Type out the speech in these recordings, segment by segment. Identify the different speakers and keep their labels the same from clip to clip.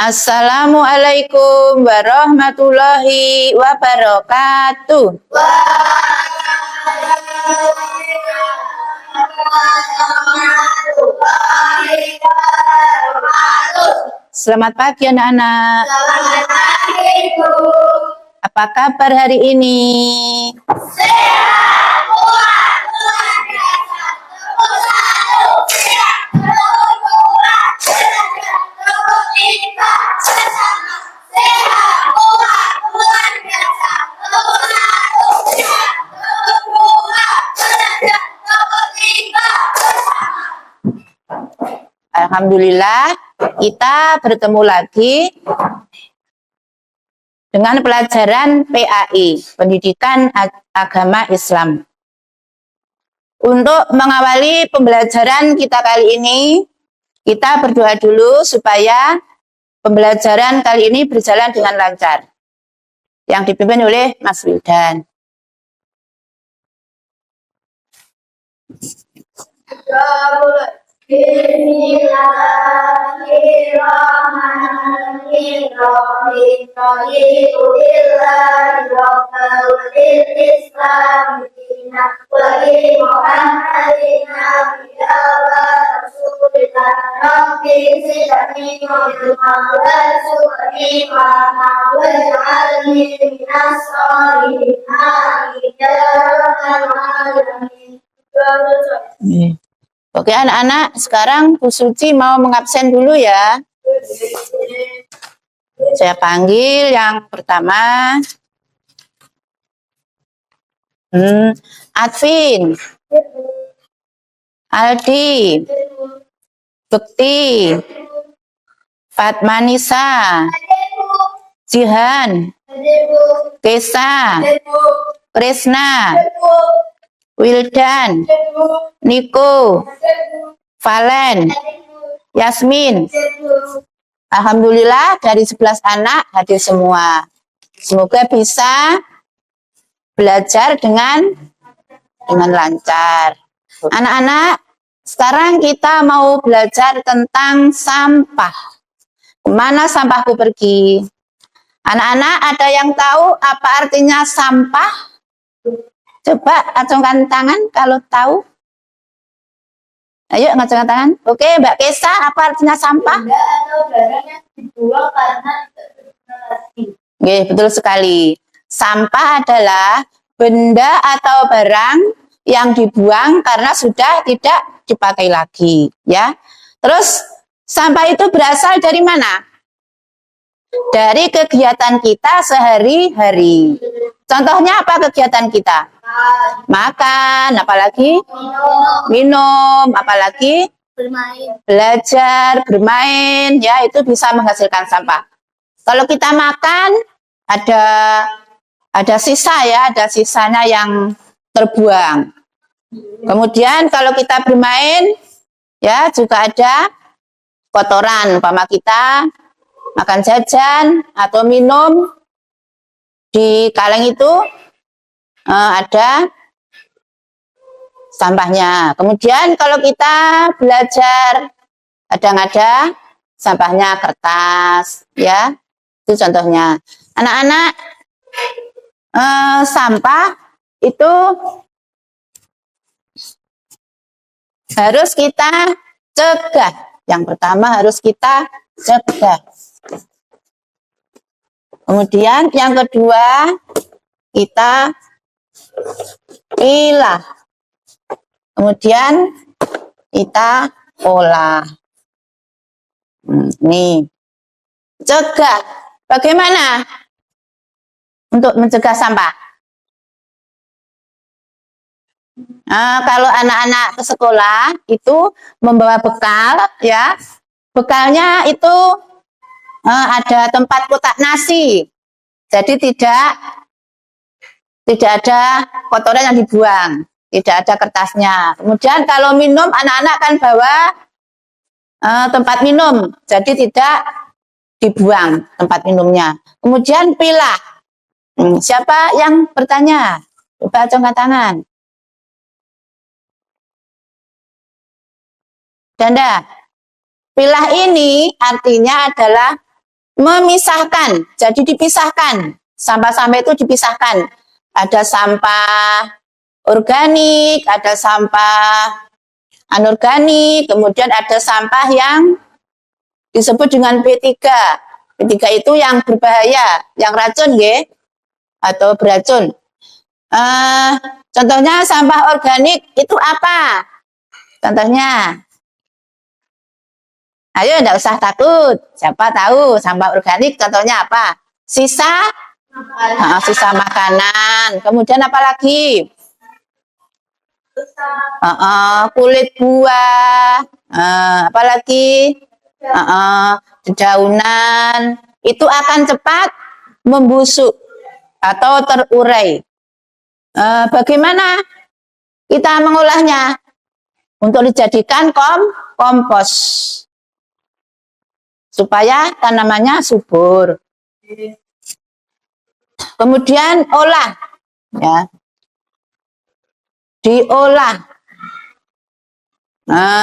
Speaker 1: Assalamualaikum warahmatullahi wabarakatuh. Selamat pagi anak-anak.
Speaker 2: Selamat pagi, Bu.
Speaker 1: Apa kabar hari ini?
Speaker 2: Sehat, kuat, luar biasa, terus selalu sehat, terus kuat, cerdas, terus ikhlas, bersama. Sehat, kuat, luar biasa, terus selalu sehat, terus kuat, cerdas, terus ikhlas, bersama.
Speaker 1: Alhamdulillah, kita bertemu lagi dengan pelajaran PAI, Pendidikan Agama Islam. Untuk mengawali pembelajaran kita kali ini, kita berdoa dulu supaya pembelajaran kali ini berjalan dengan lancar. Yang dipimpin oleh Mas Wildan.
Speaker 2: Bismillahirrahmanirrahim. Raditu billahi rabban wa bil Islam dinan wa bi Muhammadin nabiyyan wa rasulillah. Rabbi zidni ilma warzuqni fahma waj'alni minas sholihin. Amin ya rabbal alamin.
Speaker 1: Oke anak-anak, sekarang Bu Suci mau mengabsen dulu ya. Saya panggil yang pertama. Advin, Aldi, Bekti, Fatmanisa, Jihan, Kesa, Krisna, Wildan, Niko, Valen, Yasmin. Alhamdulillah dari 11 anak hadir semua. Semoga bisa belajar dengan lancar. Anak-anak, sekarang kita mau belajar tentang sampah. Kemana sampahku pergi? Anak-anak ada yang tahu apa artinya sampah? Coba acungkan tangan kalau tahu. Ayo ngacungkan tangan. Oke, Mbak Kesa, apa artinya sampah?
Speaker 2: Benda atau barang yang dibuang karena tidak berguna lagi.
Speaker 1: Oke, betul sekali. Sampah adalah benda atau barang yang dibuang karena sudah tidak dipakai lagi, ya. Terus sampah itu berasal dari mana? Dari kegiatan kita sehari-hari. Contohnya apa kegiatan kita? Makan, apalagi? Minum, apalagi?
Speaker 2: Bermain.
Speaker 1: Belajar, bermain, ya itu bisa menghasilkan sampah. Kalau kita makan, ada sisa ya, ada sisanya yang terbuang. Kemudian kalau kita bermain, ya juga ada kotoran, umpama kita makan jajan atau minum di kaleng itu ada sampahnya. Kemudian kalau kita belajar kadang-kadang sampahnya kertas, ya itu contohnya. Anak-anak, sampah itu harus kita cegah. Yang pertama harus kita cegah. Kemudian yang kedua kita pilah. Kemudian kita olah. Nih, cegah. Bagaimana untuk mencegah sampah? Kalau anak-anak ke sekolah itu membawa bekal, ya. Bekalnya itu ada tempat kotak nasi. Jadi tidak ada kotoran yang dibuang, tidak ada kertasnya. Kemudian kalau minum, anak-anak kan bawa tempat minum, jadi tidak dibuang tempat minumnya. Kemudian pilah. Siapa yang bertanya? Coba angkat tangan. Danda, pilah ini artinya adalah memisahkan. Jadi dipisahkan. Sampah-sampah itu dipisahkan. Ada sampah organik, ada sampah anorganik, kemudian ada sampah yang disebut dengan B3. B3 itu yang berbahaya, yang racun ya, atau beracun. Contohnya sampah organik itu apa? Contohnya, ayo enggak usah takut. Siapa tahu sampah organik contohnya apa? Sisa makanan. Kemudian apa lagi? Kulit buah. Apalagi? Dedaunan. Itu akan cepat membusuk atau terurai. Bagaimana kita mengolahnya? Untuk dijadikan kompos. Supaya tanamannya subur. Kemudian olah, ya, diolah.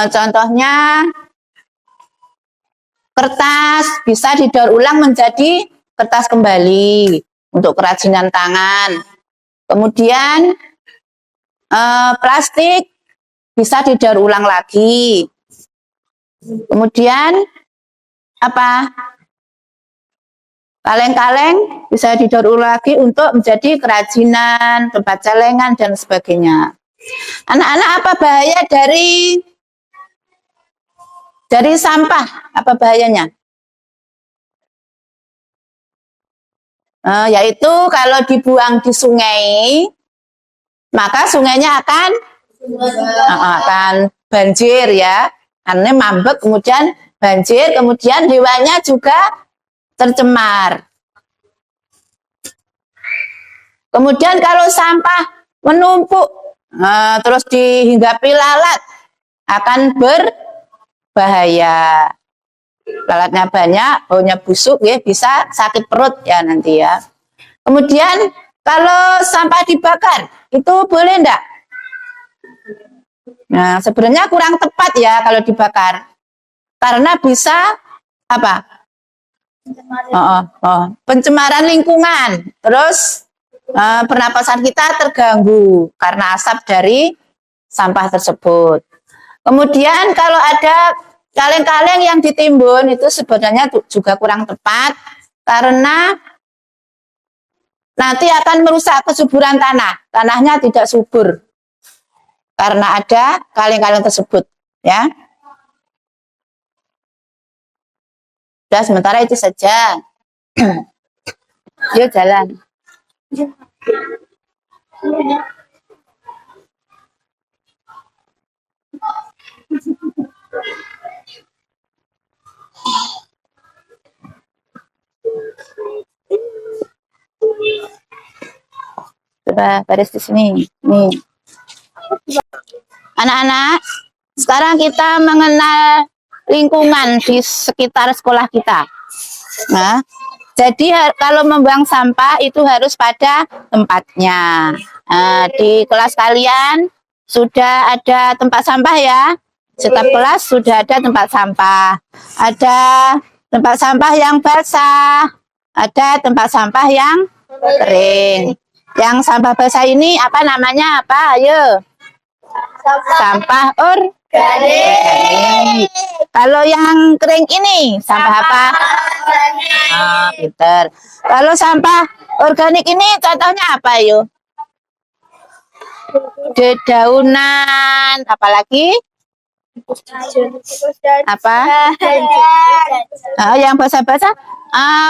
Speaker 1: Contohnya kertas bisa didaur ulang menjadi kertas kembali untuk kerajinan tangan. Kemudian plastik bisa didaur ulang lagi. Kemudian apa? Kaleng-kaleng bisa didaur ulang lagi untuk menjadi kerajinan, tempat celengan, dan sebagainya. Anak-anak, apa bahaya dari sampah? Apa bahayanya? Yaitu kalau dibuang di sungai, maka sungainya akan banjir ya. Karena mambek, kemudian banjir, kemudian hewanya juga tercemar. Kemudian kalau sampah menumpuk terus dihinggapi lalat, akan berbahaya. Lalatnya banyak, baunya busuk ya, bisa sakit perut ya nanti ya. Kemudian kalau sampah dibakar, itu boleh enggak? Nah, sebenarnya kurang tepat ya kalau dibakar. Karena bisa apa? Pencemaran lingkungan. Terus pernapasan kita terganggu karena asap dari sampah tersebut. Kemudian kalau ada kaleng-kaleng yang ditimbun, itu sebenarnya juga kurang tepat karena nanti akan merusak kesuburan tanah. Tanahnya tidak subur karena ada kaleng-kaleng tersebut ya. Sudah, sementara itu saja. Yuk jalan. Coba baris di sini. Nih. Anak-anak, sekarang kita mengenal lingkungan di sekitar sekolah kita. Nah, jadi kalau membuang sampah itu harus pada tempatnya. Di kelas kalian sudah ada tempat sampah ya. Setiap kelas sudah ada tempat sampah. Ada tempat sampah yang basah, ada tempat sampah yang kering. Yang sampah basah ini apa namanya? Apa? Ayo. Sampah organik. Kalau yang kering ini sampah apa? Pinter. Kalau sampah organik ini contohnya apa yuk? Dedaunan, apalagi? Apa? Yang basah-basah?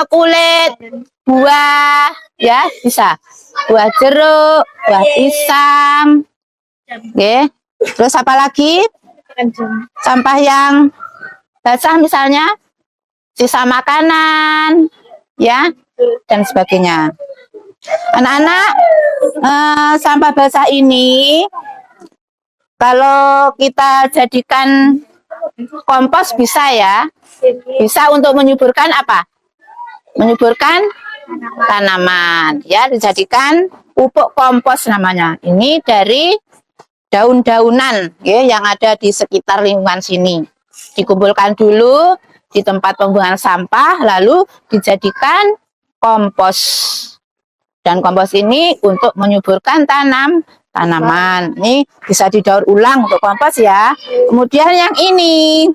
Speaker 1: Kulit buah, ya bisa. Buah jeruk, buah pisang. Oke. Terus apa lagi? Sampah yang basah misalnya sisa makanan, ya, dan sebagainya. Anak-anak, sampah basah ini kalau kita jadikan kompos bisa ya, bisa untuk menyuburkan apa? Menyuburkan tanaman, ya, dijadikan pupuk kompos namanya. Ini dari daun-daunan ya yang ada di sekitar lingkungan sini. Dikumpulkan dulu, di tempat pembuangan sampah, lalu dijadikan kompos. Dan kompos ini untuk menyuburkan tanaman. Ini bisa didaur ulang untuk kompos ya. Kemudian yang ini,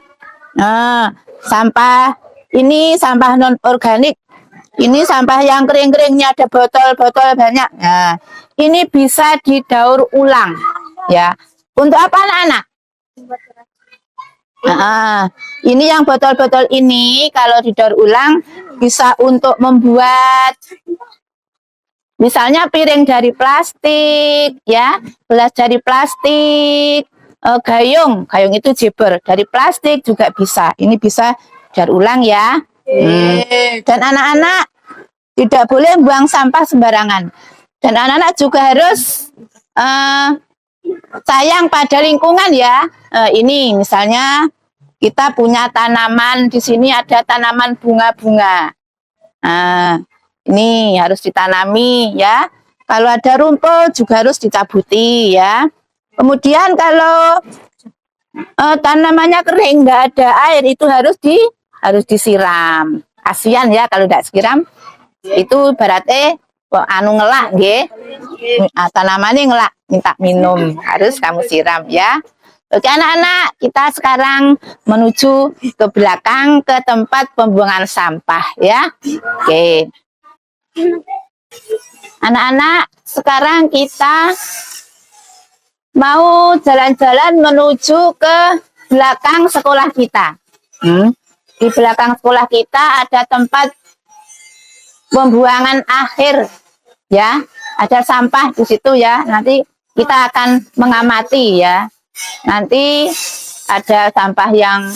Speaker 1: nah, sampah ini sampah non organik. Ini sampah yang kering-keringnya ada botol-botol banyak. Nah, ini bisa didaur ulang ya. Untuk apa anak-anak? Ini yang botol-botol ini kalau didaur ulang bisa untuk membuat misalnya piring dari plastik ya, gelas dari plastik, gayung itu jeber dari plastik juga bisa. Ini bisa daur ulang ya. Dan anak-anak tidak boleh buang sampah sembarangan. Dan anak-anak juga harus sayang pada lingkungan ya. Ini misalnya kita punya tanaman di sini, ada tanaman bunga-bunga. Ini harus ditanami ya. Kalau ada rumput juga harus dicabuti ya. Kemudian kalau tanamannya kering, nggak ada air, itu harus disiram. Kasihan ya kalau tidak siram, itu berarti anu ngelak nggih. Tanamannya ngelak, minta minum, harus kamu siram ya. Oke anak-anak, kita sekarang menuju ke belakang ke tempat pembuangan sampah ya. Oke. Anak-anak, sekarang kita mau jalan-jalan menuju ke belakang sekolah kita. Di belakang sekolah kita ada tempat pembuangan akhir ya, ada sampah di situ ya. Nanti kita akan mengamati ya. Nanti ada sampah yang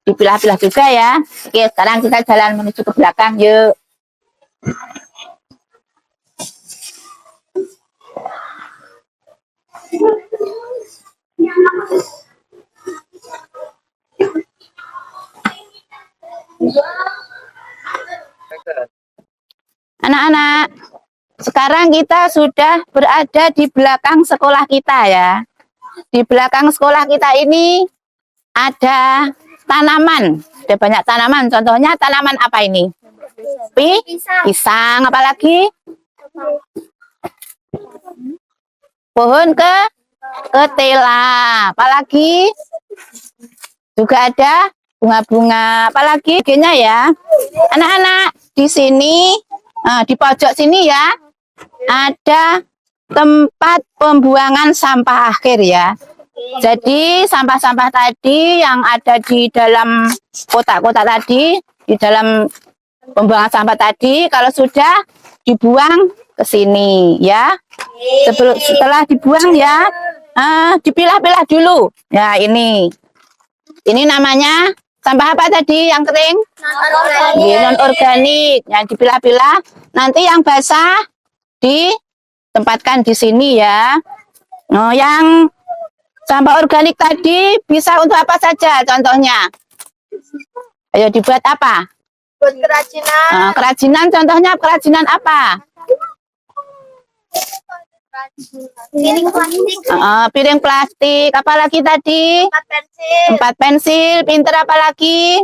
Speaker 1: dipilah-pilah juga ya. Oke, sekarang kita jalan menuju ke belakang yuk. Anak-anak, sekarang kita sudah berada di belakang sekolah kita ya. Di belakang sekolah kita ini ada tanaman, ada banyak tanaman. Contohnya tanaman apa ini? Pisang, apalagi? Pohon ketela, apalagi? Juga ada bunga-bunga, apalagi? Gini ya. Anak-anak, di sini, di pojok sini ya, ada tempat pembuangan sampah akhir ya. Jadi sampah-sampah tadi yang ada di dalam kotak-kotak tadi, di dalam pembuangan sampah tadi, kalau sudah dibuang ke sini ya. Setelah dibuang ya, dipilah-pilah dulu. Ya ini namanya sampah apa tadi yang kering? Non organik. Yang dipilah-pilah. Nanti yang basah ditempatkan di sini ya. Yang sampah organik tadi bisa untuk apa saja? Contohnya, ayo dibuat apa?
Speaker 2: Buat kerajinan.
Speaker 1: Kerajinan, contohnya kerajinan apa?
Speaker 2: Piring plastik.
Speaker 1: Piring plastik. Apalagi tadi? Tempat pensil. Pinter apalagi?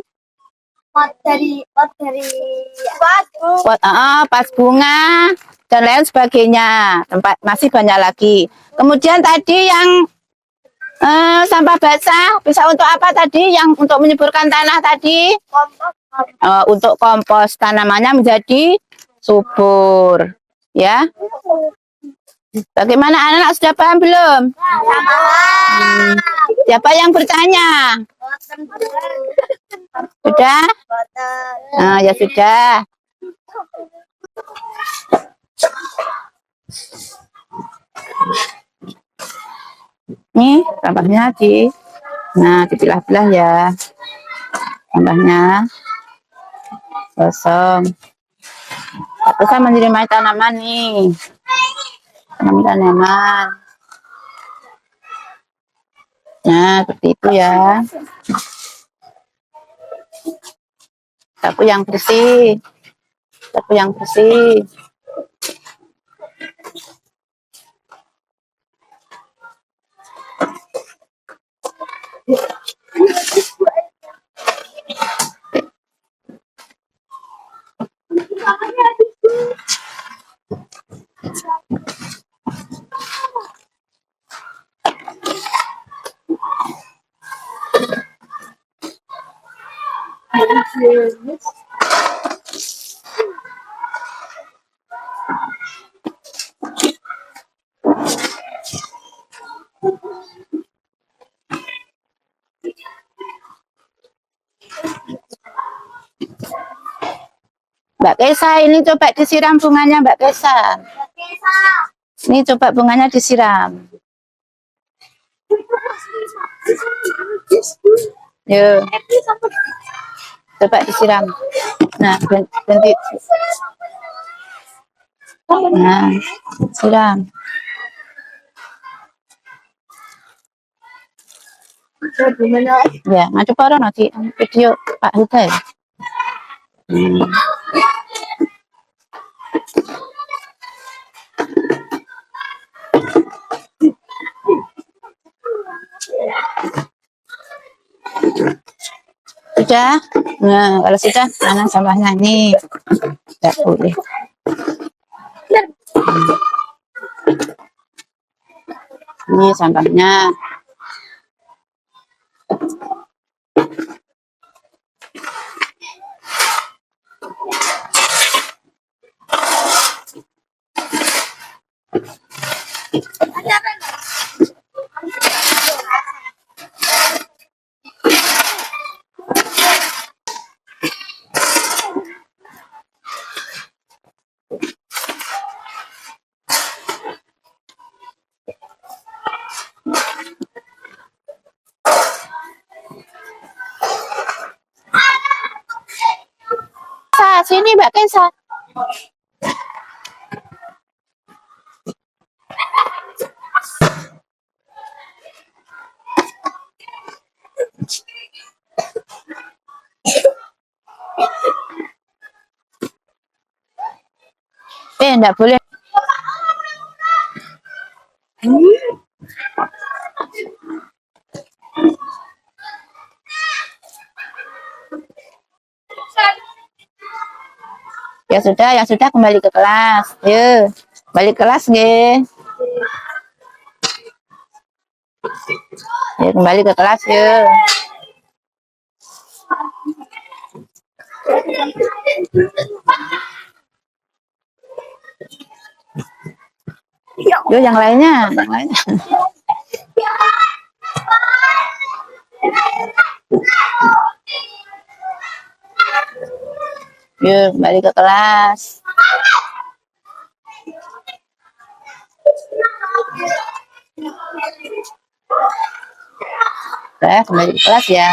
Speaker 2: Pot dari
Speaker 1: Pas bunga dan lain sebagainya. Tempat masih banyak lagi. Kemudian tadi yang sampah basah bisa untuk apa tadi? Yang untuk menyuburkan tanah tadi? Untuk kompos, tanamannya menjadi subur. Ya. Bagaimana anak-anak sudah paham belum? Siapa yang bertanya? Sudah? Ya sudah. Nih sampahnya dipilah-pilah ya. Sampahnya kosong. Aku saya menerima tanaman nih. Tanaman. Nah, seperti itu ya. Sapu yang bersih. Sapu yang bersih. Mbak Kesa, ini coba disiram bunganya Mbak Kesa. Ini coba bunganya disiram. Yuk. Coba disiram. Nah, berhenti. Nah, siram. Ya, ngadu para nanti video Pak Huda ya. Sudah? Nah, kalau sudah, mana sampahnya ini? Tidak boleh. Ini sampahnya. Sini Mbak Kesa. Enggak boleh. Ya sudah kembali ke kelas. Yuk, balik kelas nggih. Ya, kembali ke kelas yuk. Yuk yang lainnya. Yuk, kembali ke kelas. Udah, kembali ke kelas ya.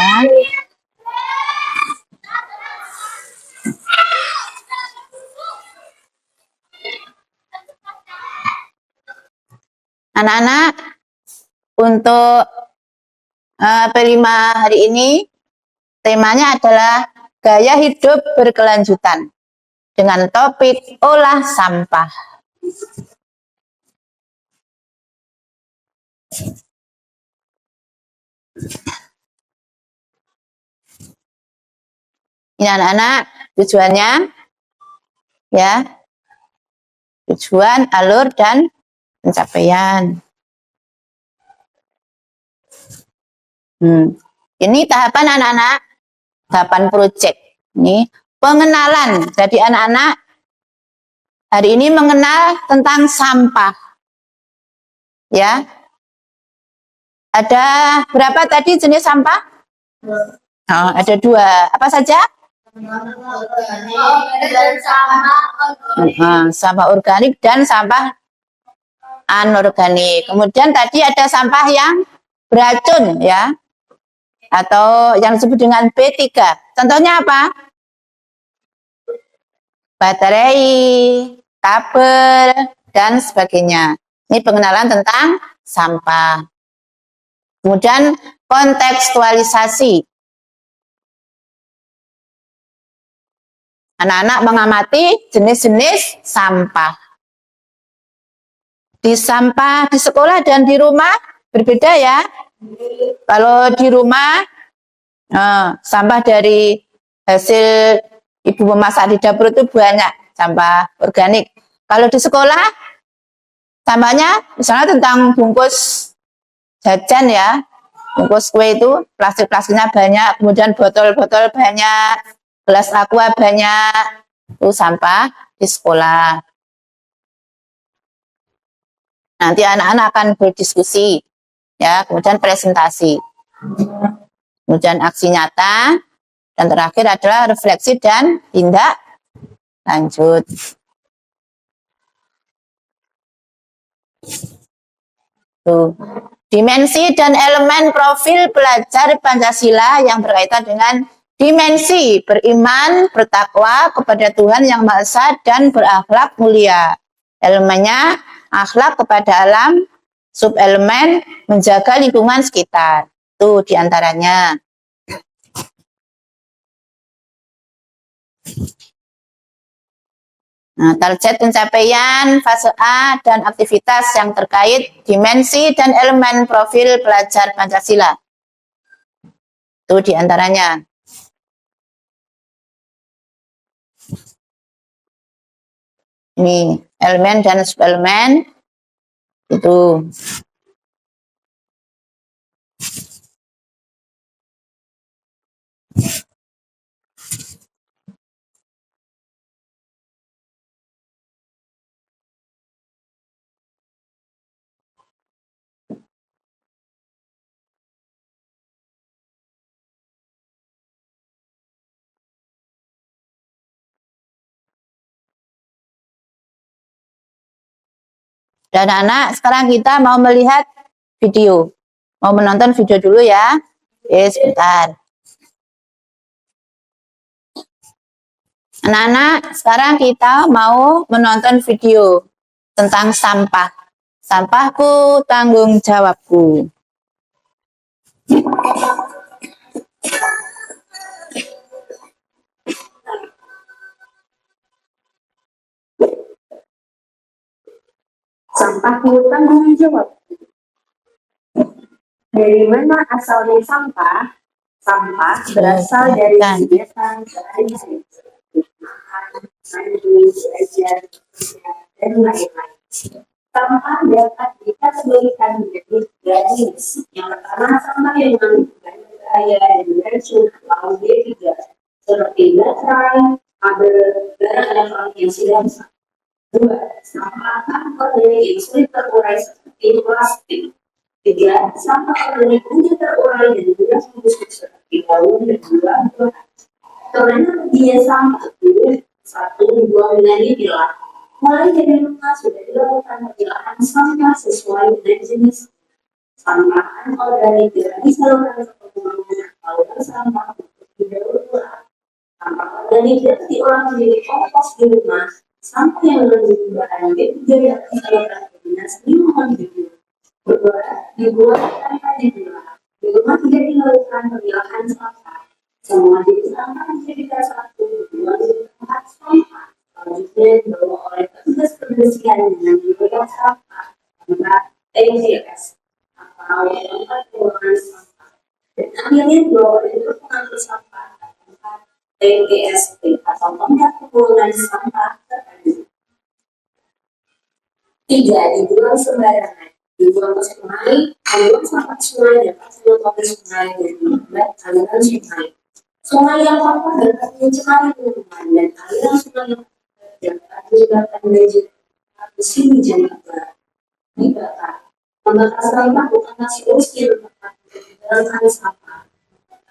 Speaker 1: Anak-anak, untuk P5 hari ini temanya adalah gaya hidup berkelanjutan dengan topik olah sampah. Ini anak-anak tujuannya ya, tujuan, alur, dan pencapaian. Ini tahapan anak-anak, tahapan proyek. Ini pengenalan. Jadi anak-anak hari ini mengenal tentang sampah. Ya. Ada berapa tadi jenis sampah? Oh, ada 2. Apa saja? Sampah organik dan sampah anorganik. Kemudian tadi ada sampah yang beracun ya, atau yang disebut dengan B3. Contohnya apa? Baterai, kabel, dan sebagainya. Ini pengenalan tentang sampah. Kemudian kontekstualisasi. Anak-anak mengamati jenis-jenis sampah. Di sekolah dan di rumah berbeda ya. Kalau di rumah sampah dari hasil ibu memasak di dapur itu banyak sampah organik. Kalau di sekolah sampahnya misalnya tentang bungkus jajan ya, bungkus kue itu plastik-plastiknya banyak, kemudian botol-botol banyak, gelas aqua banyak, itu sampah di sekolah. Nanti anak-anak akan berdiskusi, ya, kemudian presentasi, kemudian aksi nyata, dan terakhir adalah refleksi dan tindak lanjut. Tuh. Dimensi dan elemen profil pelajar Pancasila yang berkaitan dengan dimensi beriman, bertakwa kepada Tuhan Yang Maha Esa dan berakhlak mulia. Elemennya akhlak kepada alam, subelemen menjaga lingkungan sekitar. Itu diantaranya. Nah, target pencapaian fase A dan aktivitas yang terkait dimensi dan elemen profil pelajar Pancasila. Itu diantaranya. Ini elemen dan subelemen itu. Dan anak, sekarang kita mau melihat video. Mau menonton video dulu ya. Oke, sebentar. Anak-anak, sekarang kita mau menonton video tentang sampah. Sampahku tanggung jawabku.
Speaker 3: Sampahku tanggung jawab. Dari mana asalnya sampah? Sampah berasal dari kegiatan sehari-hari. Mandi, belajar, dan lain-lain. Sampah dapat dikategorikan menjadi tiga jenis. Yang pertama, sampah yang mengandung bahaya dan beracun atau B3, seperti baterai, kabel, barang elektronik yang sudah rusak. Dua, sampah anorganik yang sulit terurai seperti plastik. Tiga, sampah organik mudah terurai dan mudah membusuk seperti daun dan buah-buahan. Karena dia sampah itu satu dibuang dengan dipilah. Mulai dari rumah sudah dilakukan pemilahan sampah sesuai dengan jenis. Sampah anorganik tidak disalurkan ke pembuangan atau sampah untuk didaur ulang. Sampah organik dapat diolah menjadi kompos di rumah. Sampah yang mengandung bahan B3 dapat disalurkan ke dinas lingkungan hidup. Dibuat tanpa dipilah. Di rumah tidak dilakukan pemilahan sampah. Semua jenis sampah dijadikan satu dibuang di tempat sampah. Selanjutnya dibawa oleh petugas kebersihan dengan menggunakan sampah tempat TGS atau tempat pembuangan sampah. Dan akhirnya dibawa oleh truk pengangkut sampah tempat TGSP atau tempat pembuangan sampah terpadu. Tiga, dibuang sembarangan. Dibuang ke sungai, membuang sampah sungai dapat menyebabkan sungai dan membuat aliran sungai. Sungai yang kotor dapat mencemari lingkungan dan aliran sungai yang dapat menyebabkan banjir musim hujan lebat. Dibakar. Membakar sampah bukanlah solusi untuk menghilangkan sampah.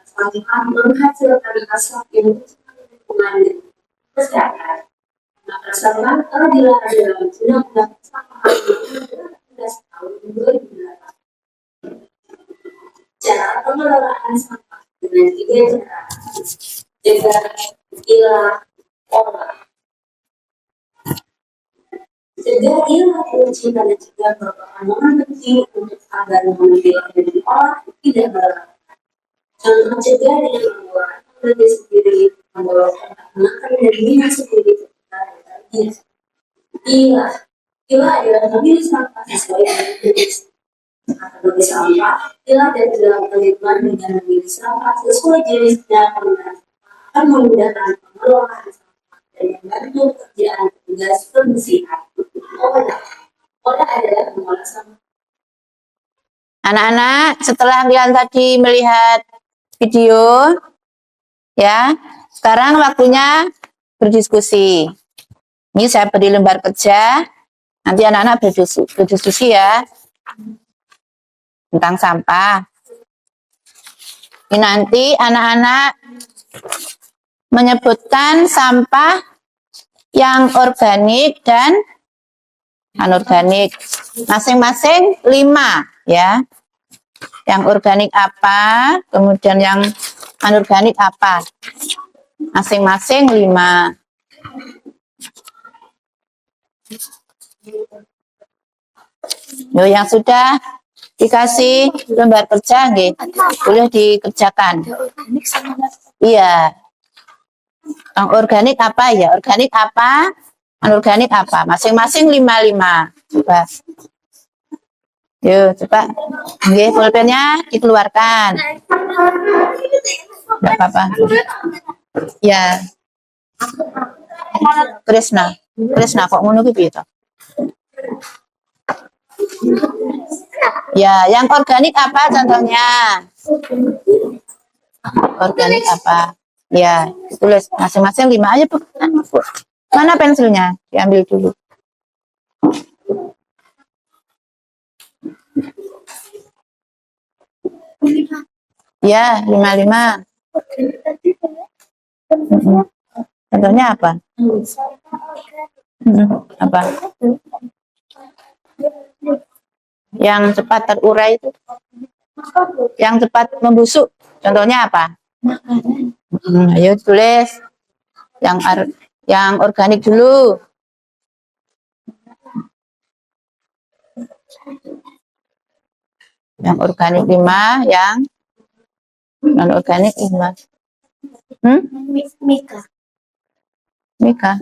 Speaker 3: Sampah menghasilkan asap yang mencemari lingkungan dan kesehatan. Membakar sampah telah dilarang dalam Undang-Undang Sampah tahun 2008. Cara pengelolaan sampah dengan tiga cara: cegah, ilah, olah. Cegah ilah kunci pada cegah merupakan momen penting untuk agar memilah dan diolah tidak berlaku. Contoh cegah dengan membuat diri sendiri, membawa kotak makan dan minum sendiri ketika berpergian. Ilah adalah memilih sampah sesuai dengan jenis. Kategori sampah, ilah dan dilakukan dengan memilih sampah sesuai jenisnya akan memudahkan pengelolaan sampah dan membantu pekerjaan petugas pembersihan. Olah adalah mengolah sampah.
Speaker 1: Anak-anak, setelah kalian tadi melihat video, ya, Sekarang waktunya berdiskusi. Ini saya beri lembar kerja. Nanti anak-anak berdiskusi ya tentang sampah. Ini nanti anak-anak menyebutkan sampah yang organik dan anorganik. Masing-masing 5 ya. Yang organik apa, kemudian yang anorganik apa. Masing-masing 5. Yo, yang sudah dikasih lembar kerja nggih, boleh dikerjakan. Iya. Yang organik apa ya? Organik apa? Anorganik apa? Masing-masing 5. Coba. Yuk, coba. Nggih, pulpennya dikeluarkan. Enggak apa-apa. Ya. Tresna kok ngono ki piye to? Ya, yang organik apa contohnya? Organik apa? Ya, tulis masing-masing 5 aja, Bu. Mana pensilnya? Diambil dulu. Ya, 5. Contohnya apa? Apa? Yang cepat terurai itu? Yang cepat membusuk. Contohnya apa? Ayo tulis. Yang organik dulu. Yang organik 5, yang non organik 5. Mika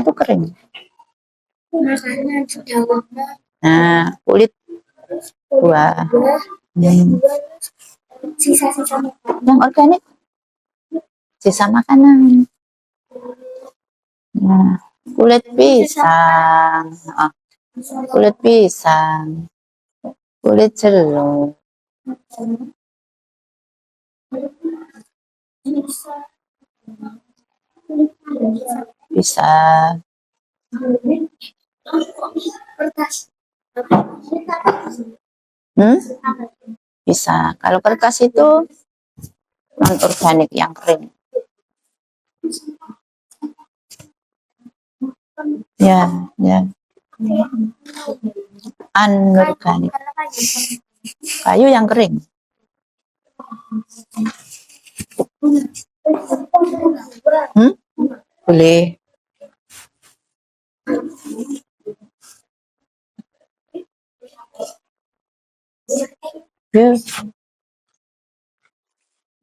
Speaker 1: itu kering. Nah, kulit buah.
Speaker 2: Sisa-sisa
Speaker 1: Yang organik sisa makanan. Nah, kulit pisang. Kulit pisang. Kulit jeruk. Bisa. Bisa. Kalau kertas itu non organik yang kering. Ya. Anorganik. Kayu yang kering. Boleh.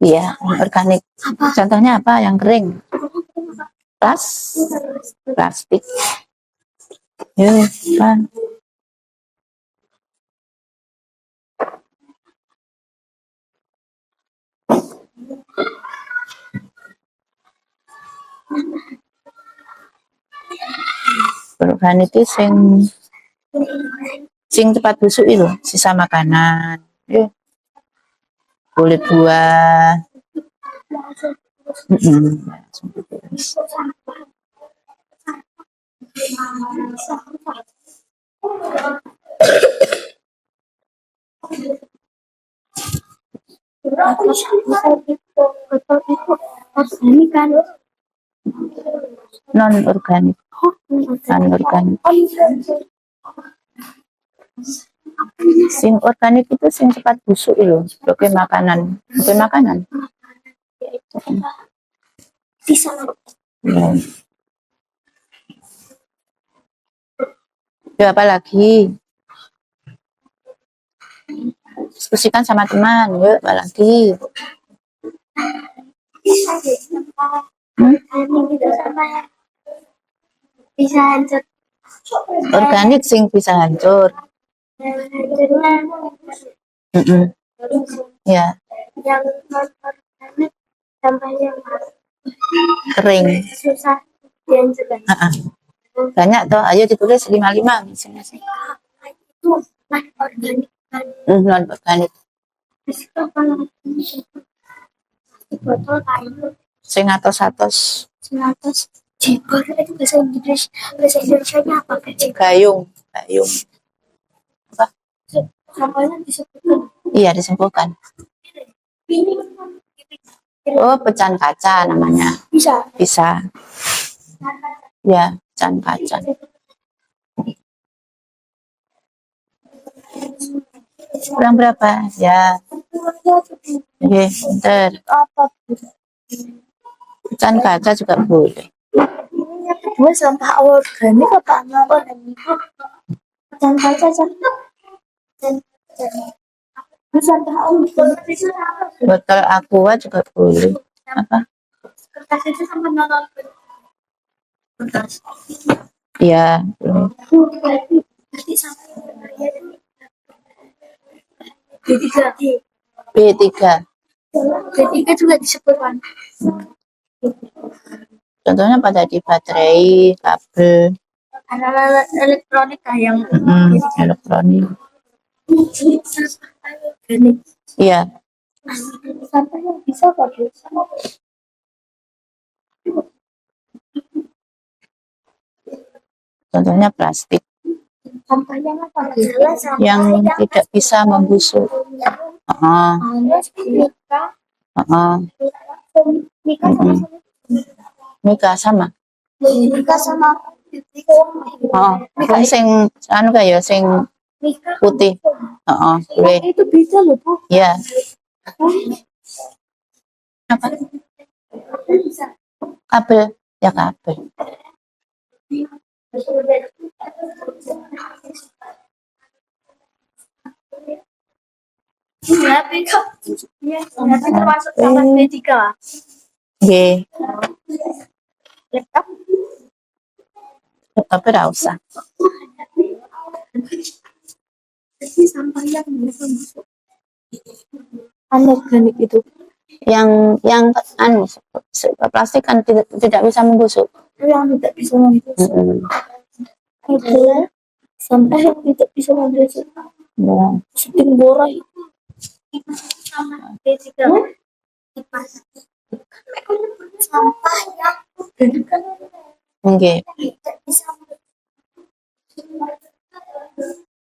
Speaker 1: Iya, organik. Contohnya apa? Yang kering. Plastik. Ya, kan. Organik itu sing cepat busuk itu, sisa makanan. Kulit buah. Non organik. Anorganik. Sing organik itu sing cepat busuk itu, sebagai makanan.
Speaker 2: sisa.
Speaker 1: Ya. Ya, apa lagi? Diskusikan sama teman, yuk, apa lagi?
Speaker 2: Bisa hancur.
Speaker 1: Organik sing bisa hancur. Ya.
Speaker 2: Yang non-organik sampahnya
Speaker 1: Kering.
Speaker 2: susah dihancurkan.
Speaker 1: Banyak toh, ayo ditulis 5 masing-masing.
Speaker 2: Itu non-organik.
Speaker 1: Non-organik.
Speaker 2: botol kayu
Speaker 1: Sing atos-atos
Speaker 2: 100 jebor itu bahasa Indonesia-nya apa Kak?
Speaker 1: gayung, gayung.
Speaker 2: Sampahnya disebutkan
Speaker 1: Iya disembuhkan.
Speaker 2: ini
Speaker 1: Oh, pecahan kaca namanya.
Speaker 2: bisa
Speaker 1: Bisa. Ya, pecahan kaca. Kurang berapa? Ya, oke, bentar.
Speaker 2: apa?
Speaker 1: Pecahan kaca juga boleh.
Speaker 2: Ini yang kedua sampah organik apa anorganik? Dan kaca dan sampah organik itu apa?
Speaker 1: Botol aqua juga boleh. Apa?
Speaker 2: Kertas itu sampah non-organik. Kertas.
Speaker 1: Iya, boleh.
Speaker 2: Berarti sampah yang berbahaya itu B3.
Speaker 1: B3.
Speaker 2: B3 juga disebutkan.
Speaker 1: Contohnya pada di baterai, kabel,
Speaker 2: Alat elektronik yang
Speaker 1: elektronik.
Speaker 2: sampah organik.
Speaker 1: Iya,
Speaker 2: Sampah yang bisa pakai
Speaker 1: contohnya plastik
Speaker 2: sampah yang apa?
Speaker 1: yang tidak bisa membusuk. Heeh, heeh.
Speaker 2: Mika sama
Speaker 1: Mika sama.
Speaker 2: Mika sama
Speaker 1: Oh, sing anu kayak sing
Speaker 2: Mika
Speaker 1: putih. Heeh, boleh.
Speaker 2: itu bisa loh Bu.
Speaker 1: Ya, apa?
Speaker 2: Bisa.
Speaker 1: Kabel, ya kabel.
Speaker 2: Ya, Mika. Ya, nanti termasuk sampah B3.
Speaker 1: G,
Speaker 2: Laptop.
Speaker 1: tapi ora usah.
Speaker 2: Jadi sampah yang bisa masuk anorganik itu
Speaker 1: Yang anu plastik kan tidak bisa membusuk.
Speaker 2: yang tidak bisa membusuk. Adalah sampah yang tidak bisa membusuk.
Speaker 1: Ya.
Speaker 2: Seperti borai. Sama B3. Sampah yang organik kan
Speaker 1: Oke,
Speaker 2: tidak bisa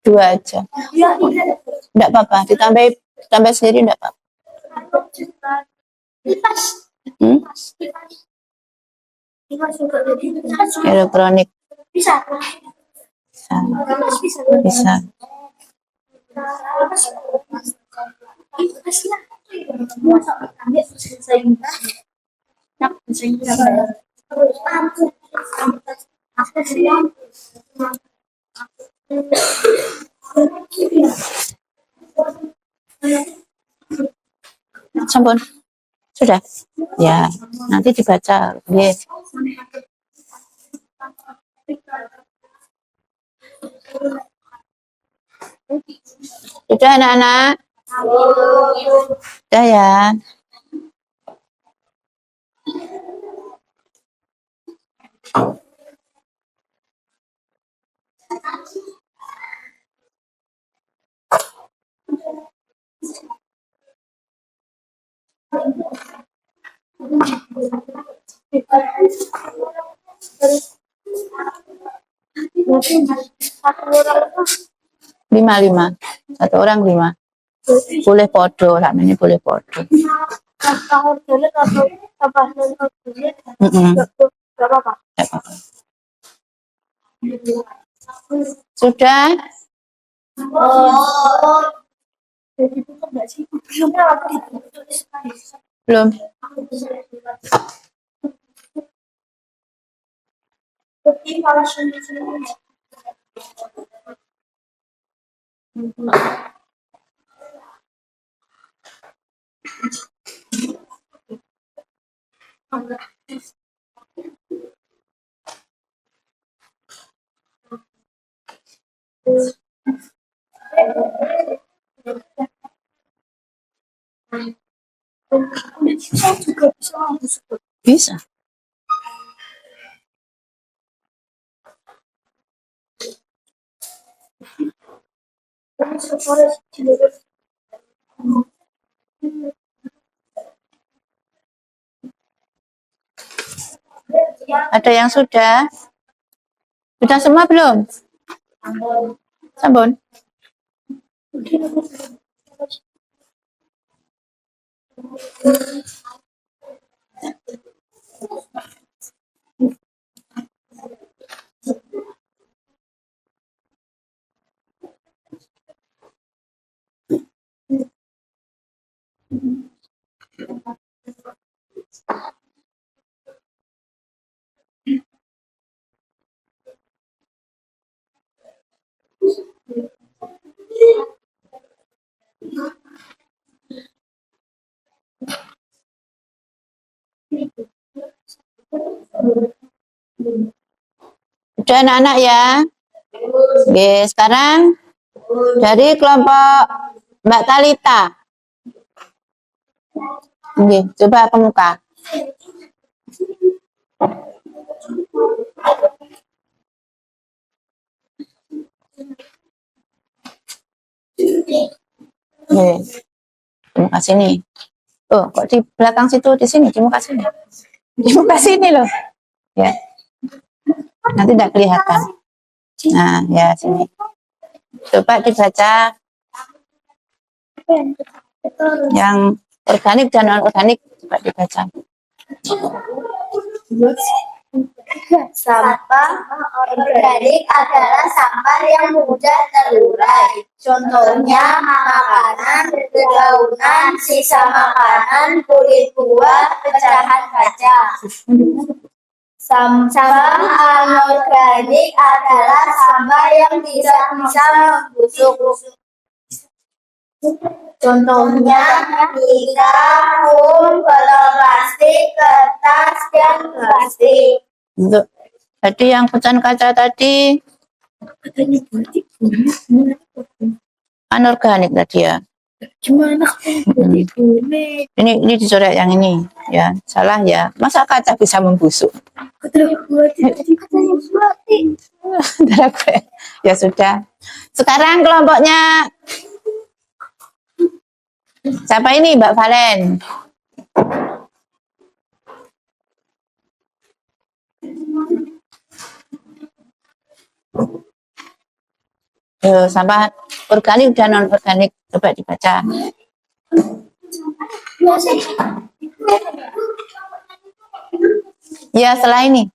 Speaker 1: dua aja.
Speaker 2: ya,
Speaker 1: Enggak apa-apa, ditambah sendiri enggak apa-apa.
Speaker 2: kipas
Speaker 1: Hmm?
Speaker 2: kipas juga
Speaker 1: Elektronik
Speaker 2: bisa
Speaker 1: bisa.
Speaker 2: kipas bisa
Speaker 1: Bisa.
Speaker 2: kipas lah masa ambil selesai nak selesai aku sih
Speaker 1: Sampun. Sudah? Ya, nanti dibaca. Yes. Sudah anak-anak? Sudah ya. Lima. Satu orang 5. Boleh podo, namanya boleh podo. Sudah? Belum. Bisa. Ada yang sudah? Sudah semua belum? Sabun? Sudah anak-anak ya? Oke, sekarang dari kelompok Mbak Talita. Oke, coba ke muka. Oke, di muka sini. Oh, kok di belakang situ, di sini, di muka sini. Di muka sini loh. Ya. Nanti tidak kelihatan. Nah, ya sini. Coba dibaca yang organik dan non-organik. Coba dibaca.
Speaker 2: Sampah organik adalah sampah yang mudah terurai. Contohnya makanan, dedaunan, sisa makanan, kulit buah, pecahan kaca. Sampah anorganik adalah sampah yang tidak bisa membusuk. Contohnya ikan, foam, botol plastik, kertas, dan plastik.
Speaker 1: Untuk tadi yang pecahan kaca tadi anorganik tadi ya.
Speaker 2: Gimana?
Speaker 1: Ini dicoret yang ini ya, salah ya. Masa kaca bisa membusuk? Ya sudah. Sekarang kelompoknya siapa ini, Mbak Valen? Sampah organik dan non organik, coba dibaca. Ya, setelah ini.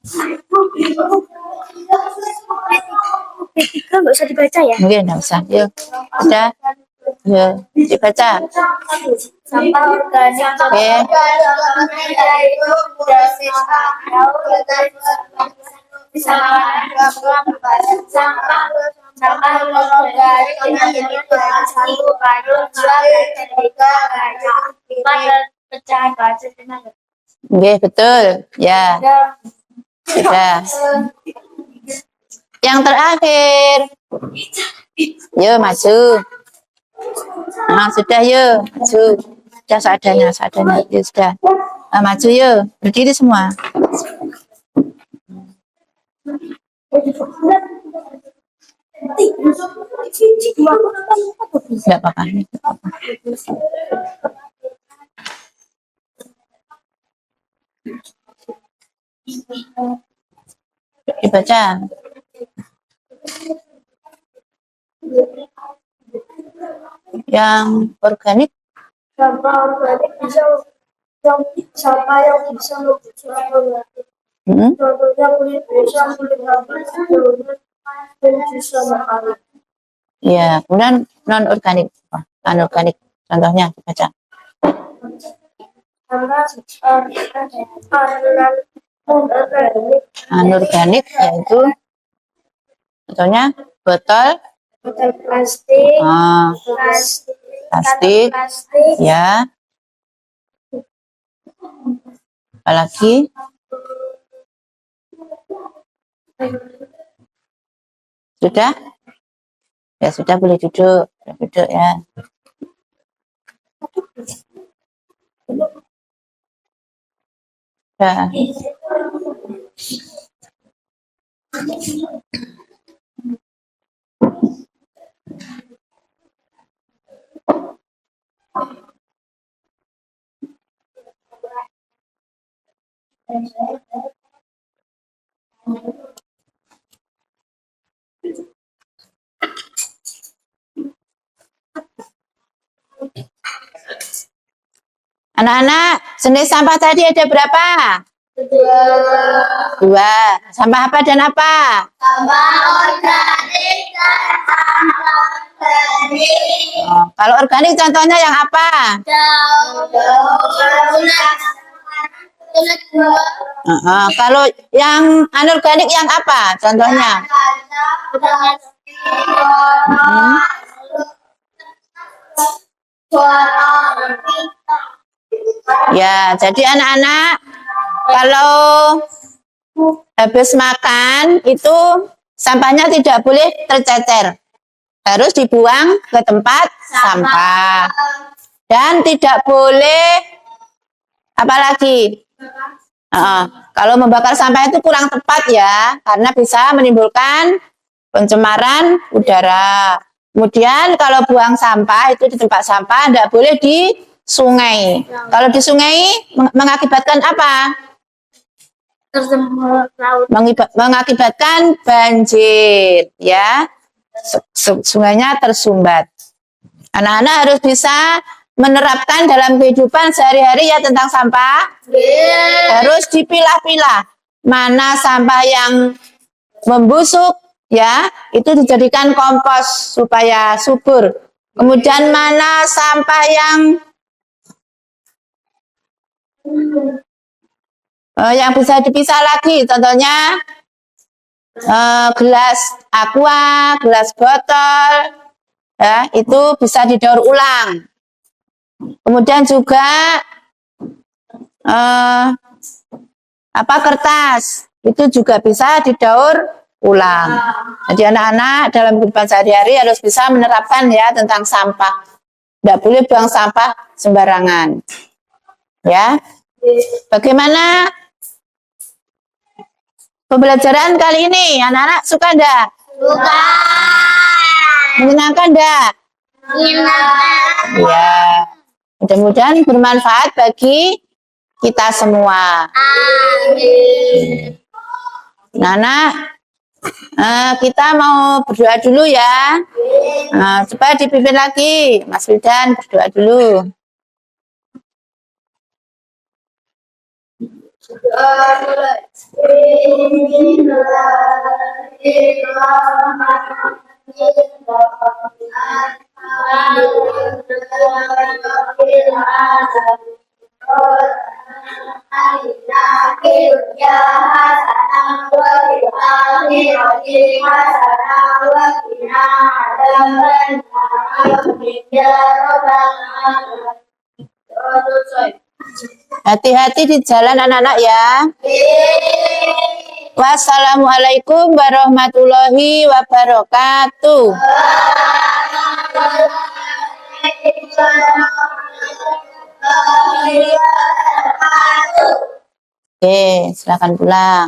Speaker 2: Nggak usah dibaca ya?
Speaker 1: Mungkin enggak usah. Yuk. Sudah. Yuk, dibaca.
Speaker 2: Sampah organik
Speaker 1: Oke.
Speaker 2: yaitu sampah organik yang bahan satu kayu, dua, tiga, lima, dan pecahan kaca.
Speaker 1: Oke, betul. Ya. Sudah. Yang terakhir. Yuk, maju. Nah, sudah yuk. Maju. Sudah seadanya, seadanya. Yuk, sudah. Nah, maju yuk. Berdiri semua. Enggak apa-apa. Dibaca. Yang organik.
Speaker 2: Sampah organik bisa sampah yang bisa membusuk atau mati. Contohnya kulit pisang, kulit habis, dan sisa makanan.
Speaker 1: Ya, kemudian non organik. Anorganik. Contohnya dibaca. Anorganik yaitu contohnya botol
Speaker 2: plastik,
Speaker 1: plastik, ya. Apalagi sudah? Ya sudah, boleh duduk. Boleh duduk ya. Sudah. Anak-anak, jenis sampah tadi ada berapa? Dua. Sampah apa dan apa? Kalau organik contohnya yang apa? Kalau yang anorganik yang apa? Contohnya? Ya, jadi anak-anak kalau habis makan itu sampahnya tidak boleh tercecer. Harus dibuang ke tempat sampah. Dan tidak boleh apalagi kalau membakar sampah itu kurang tepat ya, karena bisa menimbulkan pencemaran udara. Kemudian kalau buang sampah itu di tempat sampah tidak boleh di sungai. Kalau di sungai mengakibatkan apa? Mengakibatkan banjir, ya. Sungainya tersumbat. Anak-anak harus bisa menerapkan dalam kehidupan sehari-hari ya tentang sampah. Harus dipilah-pilah. Mana sampah yang membusuk, ya, itu dijadikan kompos supaya subur. Kemudian mana sampah yang bisa dipisah lagi, contohnya gelas aqua, gelas botol, ya, itu bisa didaur ulang. Kemudian juga kertas, itu juga bisa didaur ulang. Jadi anak-anak dalam kehidupan sehari-hari harus bisa menerapkan ya tentang sampah. Tidak boleh buang sampah sembarangan. Ya. Bagaimana pembelajaran kali ini? Anak-anak suka enggak?
Speaker 2: Suka.
Speaker 1: Menyenangkan enggak?
Speaker 2: Menyenangkan.
Speaker 1: Ya. Mudah-mudahan bermanfaat bagi kita semua.
Speaker 2: Amin.
Speaker 1: Nana, kita mau berdoa dulu ya. Coba dipimpin lagi, Mas Wildan berdoa dulu. Hati-hati di jalan anak-anak ya. Wassalamualaikum warahmatullahi wabarakatuh. Oke, silakan pulang.